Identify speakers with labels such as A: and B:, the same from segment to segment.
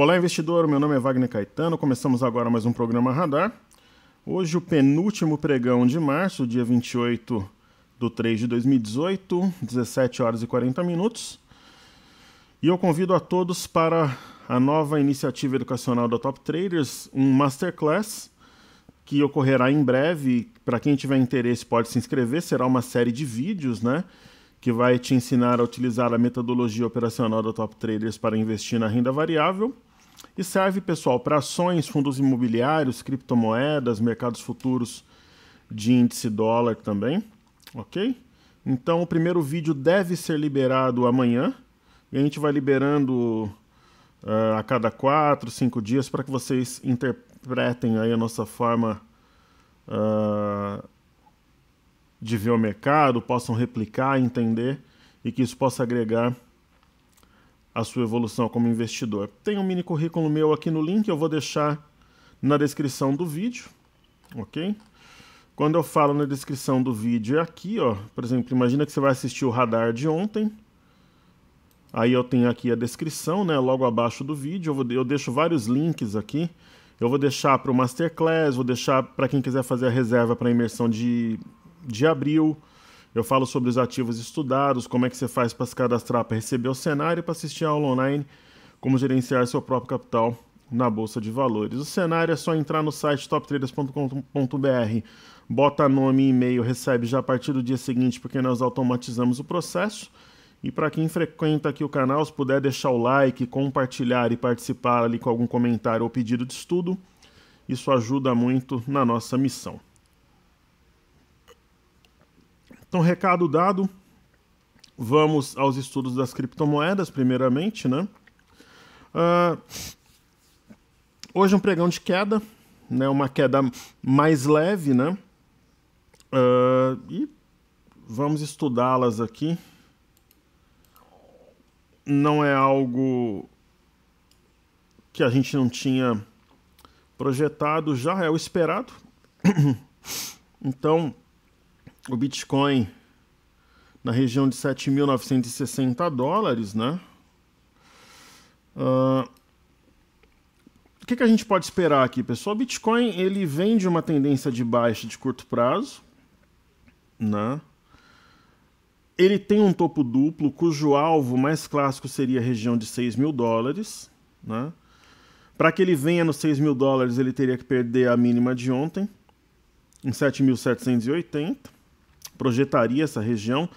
A: Olá, investidor. Meu nome é Wagner Caetano. Começamos agora mais um programa Radar. Hoje o penúltimo pregão de março, dia 28/3 de 2018, 17 horas e 40 minutos. E eu convido a todos para a nova iniciativa educacional da Top Traders, um Masterclass, que ocorrerá em breve. Para quem tiver interesse pode se inscrever. Será uma série de vídeos, né, que vai te ensinar a utilizar a metodologia operacional da Top Traders para investir na renda variável. E serve, pessoal, para ações, fundos imobiliários, criptomoedas, mercados futuros de índice dólar também, ok? Então o primeiro vídeo deve ser liberado amanhã e a gente vai liberando a cada 4, 5 dias para que vocês interpretem aí a nossa forma de ver o mercado, possam replicar, entender e que isso possa agregar a sua evolução como investidor. Tem um mini currículo meu aqui no link, eu vou deixar na descrição do vídeo, ok? Quando eu falo na descrição do vídeo é aqui, ó, por exemplo, imagina que você vai assistir o radar de ontem, aí eu tenho aqui a descrição, né, logo abaixo do vídeo, eu deixo vários links aqui, eu vou deixar para o Masterclass, vou deixar para quem quiser fazer a reserva para a imersão de abril. Eu falo sobre os ativos estudados, como é que você faz para se cadastrar, para receber o cenário e para assistir a aula online, como gerenciar seu próprio capital na Bolsa de Valores. O cenário é só entrar no site toptraders.com.br, bota nome e e-mail, recebe já a partir do dia seguinte, porque nós automatizamos o processo. E para quem frequenta aqui o canal, se puder deixar o like, compartilhar e participar ali com algum comentário ou pedido de estudo, isso ajuda muito na nossa missão. Então, recado dado, vamos aos estudos das criptomoedas, primeiramente, né? Hoje é um pregão de queda, né? Uma queda mais leve, né? E vamos estudá-las aqui. Não é algo que a gente não tinha projetado, já é o esperado. Então, o Bitcoin na região de 7.960 dólares, né? O que a gente pode esperar aqui, pessoal? O Bitcoin, ele vem de uma tendência de baixa de curto prazo, né? Ele tem um topo duplo, cujo alvo mais clássico seria a região de 6.000 dólares, né? Para que ele venha nos 6.000 dólares, ele teria que perder a mínima de ontem, em 7.780. Projetaria essa região,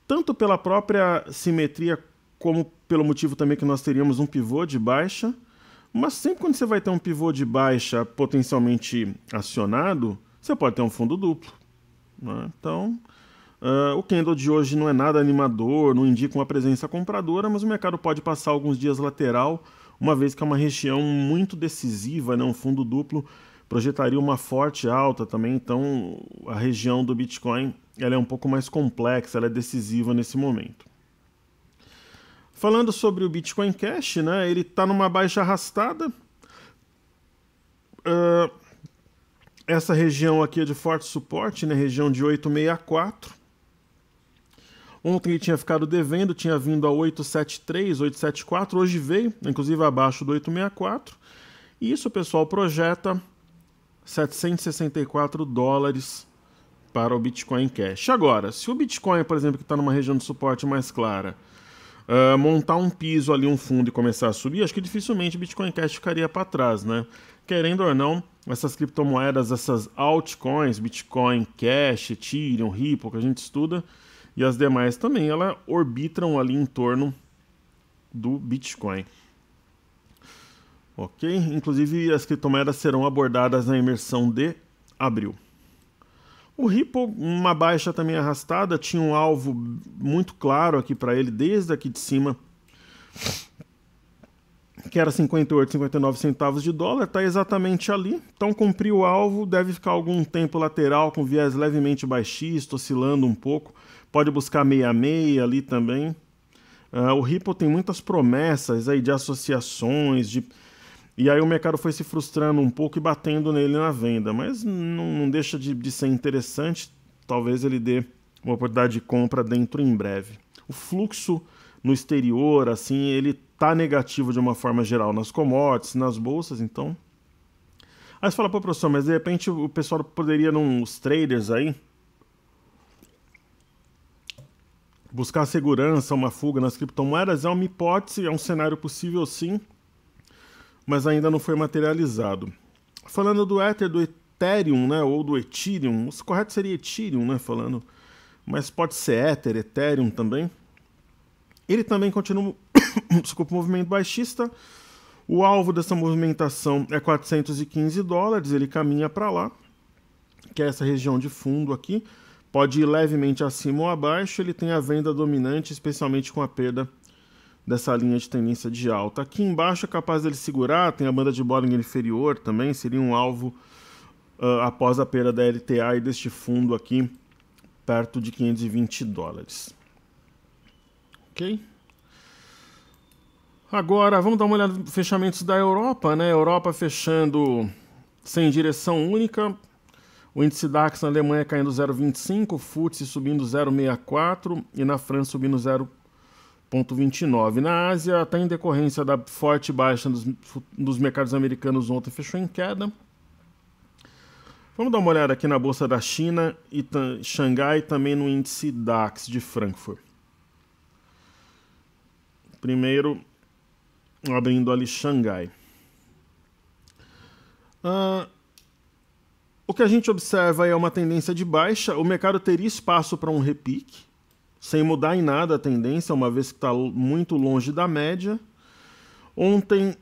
A: tanto pela própria simetria, como pelo motivo também que nós teríamos um pivô de baixa. Mas sempre quando você vai ter um pivô de baixa potencialmente acionado, você pode ter um fundo duplo, né? Então, o candle de hoje não é nada animador, não indica uma presença compradora, mas o mercado pode passar alguns dias lateral, uma vez que é uma região muito decisiva, né? Um fundo duplo projetaria uma forte alta também, então a região do Bitcoin ela é um pouco mais complexa, ela é decisiva nesse momento. Falando sobre o Bitcoin Cash, né, ele está numa baixa arrastada. Essa região aqui é de forte suporte, né, região de 864. Ontem ele tinha ficado devendo, tinha vindo a 873, 874, hoje veio, inclusive abaixo do 864. E isso, pessoal, projeta 764 dólares para o Bitcoin Cash. Agora, se o Bitcoin, por exemplo, que está numa região de suporte mais clara, montar um piso ali, um fundo e começar a subir, acho que dificilmente o Bitcoin Cash ficaria para trás, né? Querendo ou não, essas criptomoedas, essas altcoins, Bitcoin Cash, Ethereum, Ripple, que a gente estuda, e as demais também, elas orbitam ali em torno do Bitcoin. Ok? Inclusive, as criptomoedas serão abordadas na imersão de abril. O Ripple, uma baixa também arrastada, tinha um alvo muito claro aqui para ele, desde aqui de cima, que era 58, 59 centavos de dólar, está exatamente ali. Então cumpriu o alvo, deve ficar algum tempo lateral, com viés levemente baixista, oscilando um pouco. Pode buscar 66 ali também. O Ripple tem muitas promessas aí de associações, e aí o mercado foi se frustrando um pouco e batendo nele na venda, mas não deixa de ser interessante, talvez ele dê uma oportunidade de compra dentro em breve. O fluxo no exterior, assim, ele tá negativo de uma forma geral nas commodities, nas bolsas, então. Aí você fala, pô, professor, mas de repente o pessoal poderia, os traders aí, buscar segurança, uma fuga nas criptomoedas. É uma hipótese, é um cenário possível sim, mas ainda não foi materializado. Falando do Ether, do Ethereum, né, ou do Ethereum, o correto seria Ethereum, né, falando, mas pode ser Ether, Ethereum também. Ele também continua, desculpa, movimento baixista. O alvo dessa movimentação é $415, ele caminha para lá, que é essa região de fundo aqui. Pode ir levemente acima ou abaixo, ele tem a venda dominante, especialmente com a perda dessa linha de tendência de alta. Aqui embaixo é capaz dele segurar, tem a banda de Bollinger inferior também, seria um alvo após a perda da LTA e deste fundo aqui, perto de $520. Ok? Agora, vamos dar uma olhada nos fechamentos da Europa, né? Europa fechando sem direção única. O índice DAX na Alemanha caindo 0,25, o FTSE subindo 0,64 e na França subindo 0,29. Na Ásia, até em decorrência da forte baixa dos mercados americanos ontem, fechou em queda. Vamos dar uma olhada aqui na bolsa da China e Xangai e também no índice DAX de Frankfurt. Primeiro, abrindo ali Xangai. O que a gente observa é uma tendência de baixa. O mercado teria espaço para um repique, sem mudar em nada a tendência, uma vez que está muito longe da média. Ontem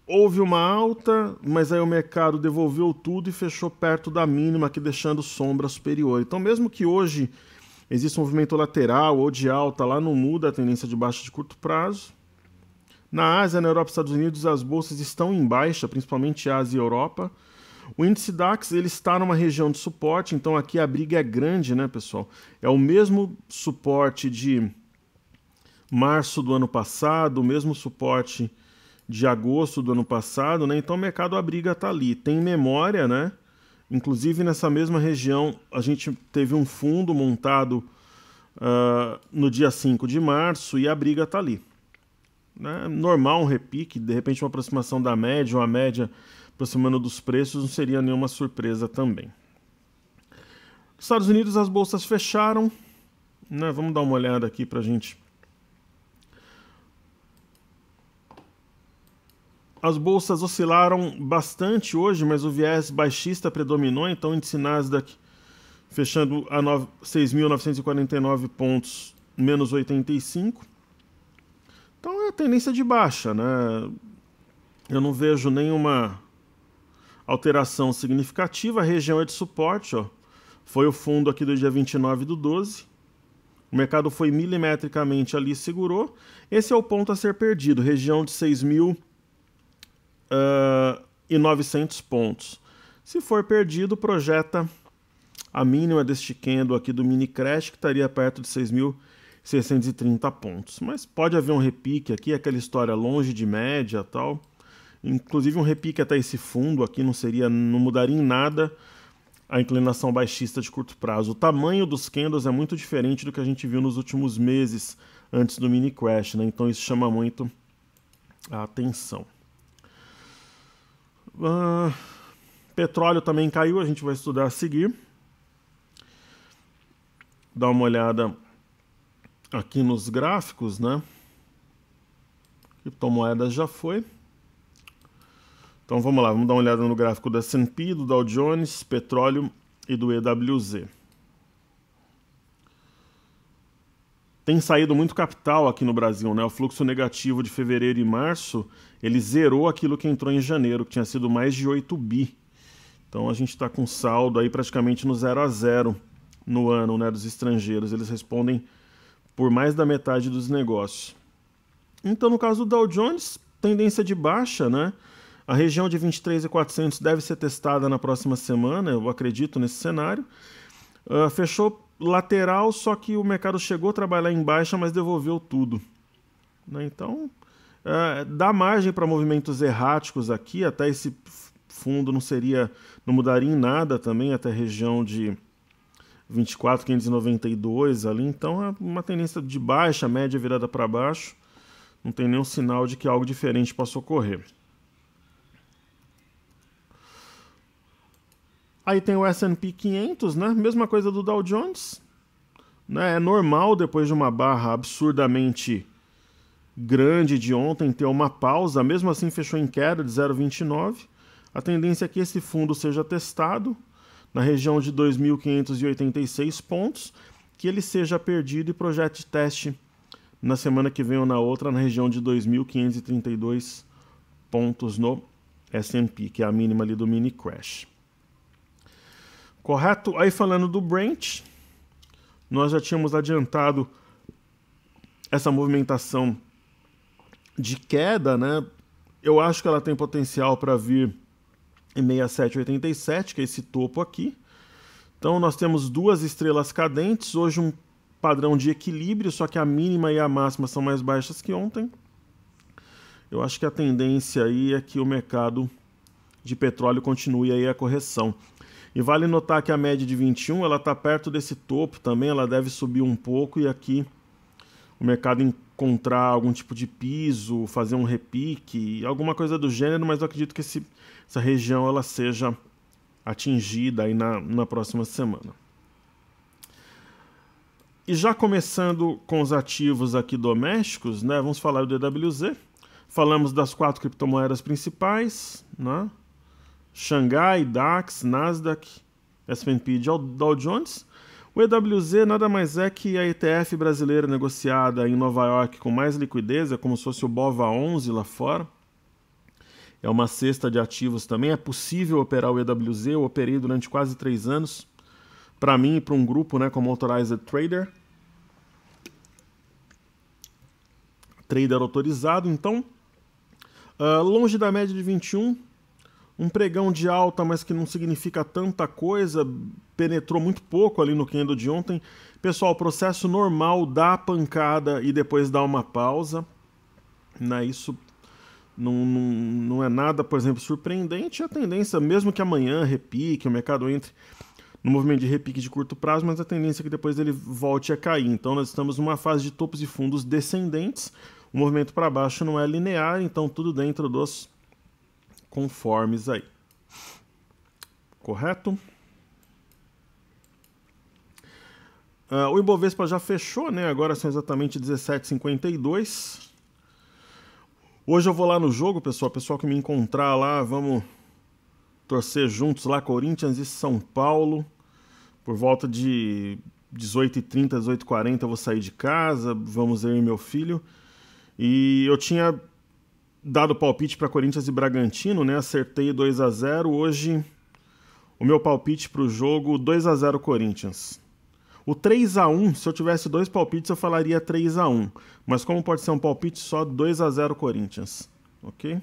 A: houve uma alta, mas aí o mercado devolveu tudo e fechou perto da mínima, aqui deixando sombra superior. Então, mesmo que hoje exista um movimento lateral ou de alta, lá não muda a tendência de baixa de curto prazo. Na Ásia, na Europa e Estados Unidos, as bolsas estão em baixa, principalmente Ásia e Europa. O índice DAX ele está numa região de suporte, então aqui a briga é grande, né, pessoal? É o mesmo suporte de março do ano passado, o mesmo suporte de agosto do ano passado, né? Então o mercado, a briga está ali. Tem memória, né? Inclusive nessa mesma região a gente teve um fundo montado no dia 5 de março e a briga está ali. Né? Normal um repique, de repente uma aproximação da média ou a média aproximando dos preços, não seria nenhuma surpresa também. Nos Estados Unidos as bolsas fecharam, né? Vamos dar uma olhada aqui para a gente. As bolsas oscilaram bastante hoje, mas o viés baixista predominou, então o índice Nasdaq fechando a 6.949 pontos, menos 85. Então é a tendência de baixa, né? Eu não vejo nenhuma alteração significativa. A região é de suporte, ó. Foi o fundo aqui do dia 29/12. O mercado foi milimetricamente ali e segurou. Esse é o ponto a ser perdido, região de 6.900 pontos. Se for perdido, projeta a mínima deste candle aqui do mini crash, que estaria perto de 6.630 pontos. Mas pode haver um repique aqui, aquela história longe de média e tal. Inclusive um repique até esse fundo aqui não mudaria em nada a inclinação baixista de curto prazo. O tamanho dos candles é muito diferente do que a gente viu nos últimos meses antes do mini crash, né? Então isso chama muito a atenção. Petróleo também caiu, a gente vai estudar a seguir. Dá uma olhada aqui nos gráficos, né? Criptomoedas já foi. Então vamos lá, vamos dar uma olhada no gráfico do S&P, do Dow Jones, petróleo e do EWZ. Tem saído muito capital aqui no Brasil, né? O fluxo negativo de fevereiro e março, ele zerou aquilo que entrou em janeiro, que tinha sido mais de 8 bi. Então a gente está com saldo aí praticamente no 0 a 0 no ano, né, dos estrangeiros. Eles respondem por mais da metade dos negócios. Então no caso do Dow Jones, tendência de baixa, né? A região de 23.400 deve ser testada na próxima semana, eu acredito nesse cenário. Fechou lateral, só que o mercado chegou a trabalhar em baixa, mas devolveu tudo. Né? Então, dá margem para movimentos erráticos aqui, até esse fundo não mudaria em nada também, até a região de 24.592 ali, então é uma tendência de baixa, média virada para baixo, não tem nenhum sinal de que algo diferente possa ocorrer. Aí tem o S&P 500, né? Mesma coisa do Dow Jones, né? É normal, depois de uma barra absurdamente grande de ontem, ter uma pausa, mesmo assim fechou em queda de 0,29. A tendência é que esse fundo seja testado na região de 2.586 pontos, que ele seja perdido e projete teste na semana que vem ou na outra na região de 2.532 pontos no S&P, que é a mínima ali do mini crash. Correto? Aí falando do Brent, nós já tínhamos adiantado essa movimentação de queda, né? Eu acho que ela tem potencial para vir em 67,87, que é esse topo aqui. Então nós temos duas estrelas cadentes, hoje um padrão de equilíbrio, só que a mínima e a máxima são mais baixas que ontem. Eu acho que a tendência aí é que o mercado de petróleo continue aí a correção. E vale notar que a média de 21, ela está perto desse topo também, ela deve subir um pouco e aqui o mercado encontrar algum tipo de piso, fazer um repique, alguma coisa do gênero, mas eu acredito que essa região ela seja atingida aí na próxima semana. E já começando com os ativos aqui domésticos, né, vamos falar do DWZ. Falamos das 4 criptomoedas principais, né? Xangai, DAX, Nasdaq, S&P e Dow Jones. O EWZ nada mais é que a ETF brasileira negociada em Nova York com mais liquidez, é como se fosse o BOVA11 lá fora. É uma cesta de ativos também, é possível operar o EWZ, eu operei durante quase 3 anos, para mim e para um grupo, né, como Authorized Trader. Trader autorizado, então, longe da média de 21, um pregão de alta, mas que não significa tanta coisa, penetrou muito pouco ali no candle de ontem. Pessoal, processo normal, dá a pancada e depois dá uma pausa. Né? Isso não é nada, por exemplo, surpreendente. A tendência, mesmo que amanhã repique, o mercado entre no movimento de repique de curto prazo, mas a tendência é que depois ele volte a cair. Então nós estamos numa fase de topos e fundos descendentes. O movimento para baixo não é linear, então tudo dentro dos conformes aí. Correto? O Ibovespa já fechou, né? Agora são exatamente 17,52. Hoje eu vou lá no jogo, pessoal que me encontrar lá, vamos torcer juntos lá, Corinthians e São Paulo. Por volta de 18h30, 18h40 eu vou sair de casa, vamos eu e meu filho. E eu tinha dado palpite para Corinthians e Bragantino, né? Acertei 2-0. Hoje, o meu palpite para o jogo, 2-0 Corinthians. O 3-1, se eu tivesse 2 palpites, eu falaria 3-1. Mas como pode ser um palpite só, 2-0 Corinthians. Ok?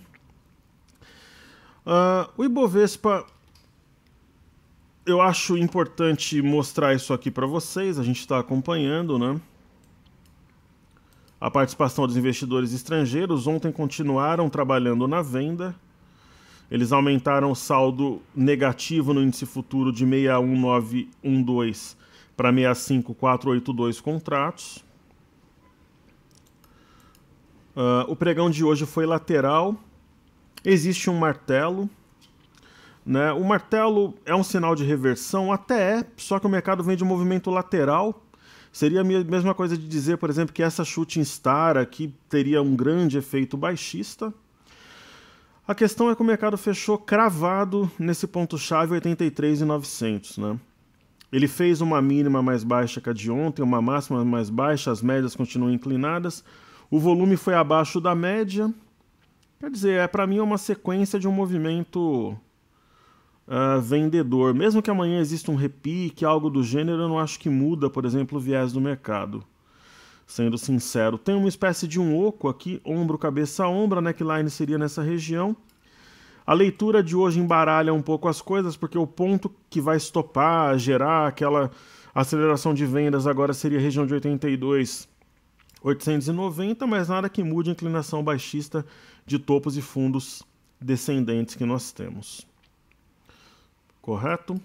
A: O Ibovespa, eu acho importante mostrar isso aqui para vocês. A gente está acompanhando, né? A participação dos investidores estrangeiros ontem continuaram trabalhando na venda. Eles aumentaram o saldo negativo no índice futuro de 61912 para 65482 contratos. O pregão de hoje foi lateral. Existe um martelo. Né? O martelo é um sinal de reversão? Até é, só que o mercado vem de um movimento lateral. Seria a mesma coisa de dizer, por exemplo, que essa shooting star aqui teria um grande efeito baixista. A questão é que o mercado fechou cravado nesse ponto-chave 83.900, né? Ele fez uma mínima mais baixa que a de ontem, uma máxima mais baixa, as médias continuam inclinadas. O volume foi abaixo da média. Quer dizer, para mim é uma sequência de um movimento vendedor. Mesmo que amanhã exista um repique, algo do gênero, eu não acho que muda, por exemplo, o viés do mercado. Sendo sincero, tem uma espécie de um oco aqui, ombro, cabeça, ombro, a neckline seria nessa região. A leitura de hoje embaralha um pouco as coisas, porque o ponto que vai estopar, gerar aquela aceleração de vendas agora seria a região de 82.890, mas nada que mude a inclinação baixista de topos e fundos descendentes que nós temos. Correto?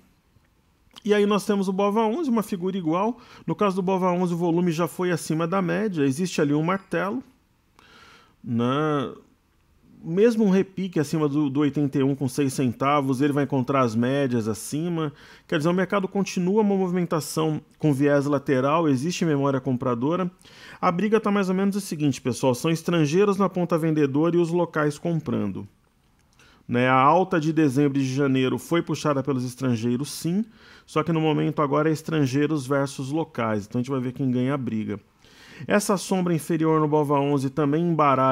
A: E aí nós temos o BOVA11, uma figura igual. No caso do BOVA11, o volume já foi acima da média. Existe ali um martelo, né? Mesmo um repique acima do 81 com 6 centavos, ele vai encontrar as médias acima. Quer dizer, o mercado continua uma movimentação com viés lateral, existe memória compradora. A briga está mais ou menos o seguinte, pessoal, são estrangeiros na ponta vendedora e os locais comprando. Né? A alta de dezembro e de janeiro foi puxada pelos estrangeiros, sim, só que no momento agora é estrangeiros versus locais, então a gente vai ver quem ganha a briga. Essa sombra inferior no BOVA11 também embaralha